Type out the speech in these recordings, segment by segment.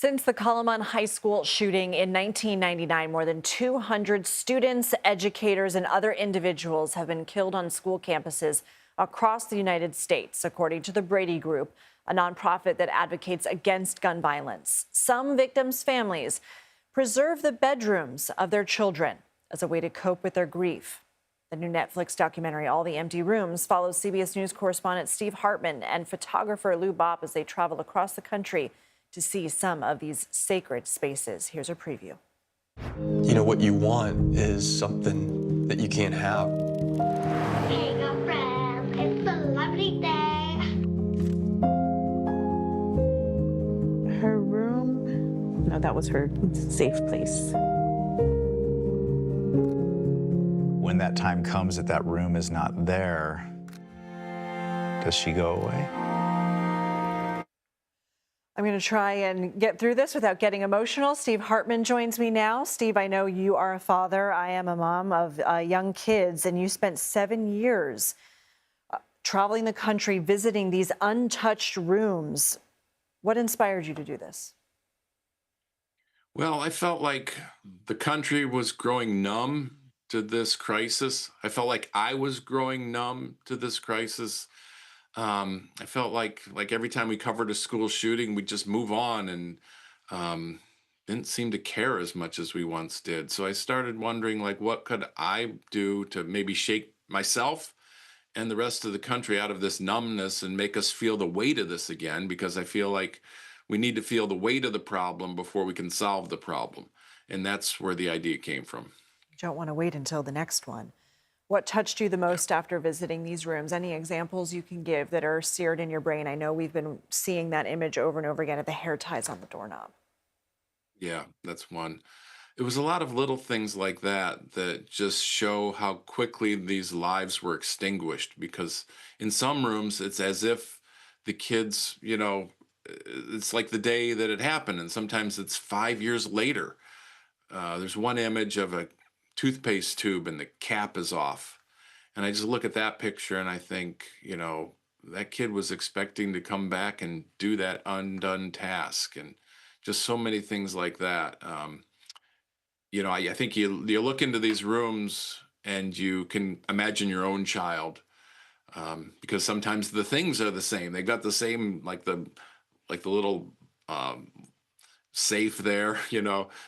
Since the Columbine High School shooting in 1999, more than 200 students, educators, and other individuals have been killed on school campuses across the United States, according to the Brady Group, a nonprofit that advocates against gun violence. Some victims' families preserve the bedrooms of their children as a way to cope with their grief. The new Netflix documentary, All the Empty Rooms, follows CBS News correspondent Steve Hartman and photographer Lou Bopp as they travel across the country to see some of these sacred spaces. Here's a preview. You know, what you want is something that you can't have. Hey girlfriend, it's celebrity day. Her room, no, that was her safe place. When that time comes that that room is not there, does she go away? I'm going to try and get through this without getting emotional. Steve Hartman joins me now. Steve, I know you are a father. I am a mom of young kids, and you spent 7 years traveling the country, visiting these untouched rooms. What inspired you to do this? Well, I felt like the country was growing numb to this crisis. I felt like I was growing numb to this crisis. I felt like every time we covered a school shooting, we'd just move on and didn't seem to care as much as we once did. So I started wondering, like, what could I do to maybe shake myself and the rest of the country out of this numbness and make us feel the weight of this again? Because I feel like we need to feel the weight of the problem before we can solve the problem. And that's where the idea came from. You don't want to wait until the next one. What touched you the most after visiting these rooms? Any examples you can give that are seared in your brain? I know we've been seeing that image over and over again of the hair ties on the doorknob. Yeah, that's one. It was a lot of little things like that that just show how quickly these lives were extinguished, because in some rooms, it's as if the kids, it's like the day that it happened, and sometimes it's 5 years later. There's one image of a toothpaste tube and the cap is off. And I just look at that picture and I think, that kid was expecting to come back and do that undone task, and just so many things like that. I think you look into these rooms and you can imagine your own child, because sometimes the things are the same. They got the same, like the little safe there,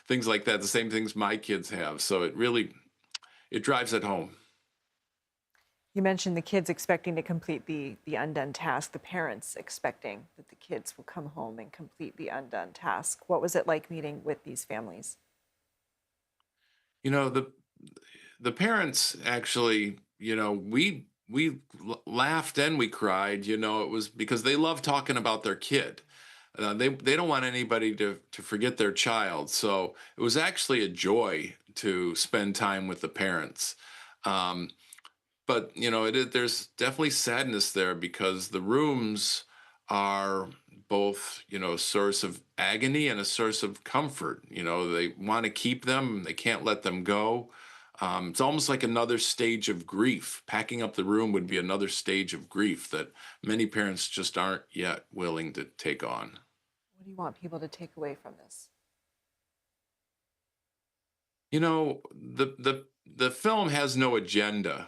things like that, the same things my kids have. So it drives it home. You mentioned the kids expecting to complete the undone task, the parents expecting that the kids will come home and complete the undone task. What was it like meeting with these families? The parents actually, laughed and we cried. It was because they love talking about their kid. They don't want anybody to forget their child. So it was actually a joy to spend time with the parents. But there's definitely sadness there, because the rooms are both, a source of agony and a source of comfort. They want to keep them, they can't let them go. It's almost like another stage of grief. Packing up the room would be another stage of grief that many parents just aren't yet willing to take on. What do you want people to take away from this? The film has no agenda.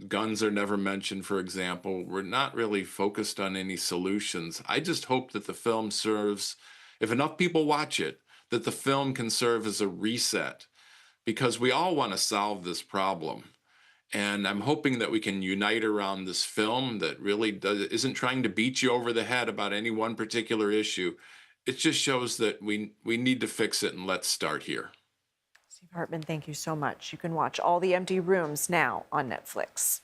Guns are never mentioned, for example. We're not really focused on any solutions. I just hope that the film serves, if enough people watch it, that the film can serve as a reset, because we all want to solve this problem. And I'm hoping that we can unite around this film that really isn't trying to beat you over the head about any one particular issue. It just shows that we need to fix it, and let's start here. Steve Hartman, thank you so much. You can watch All the Empty Rooms now on Netflix.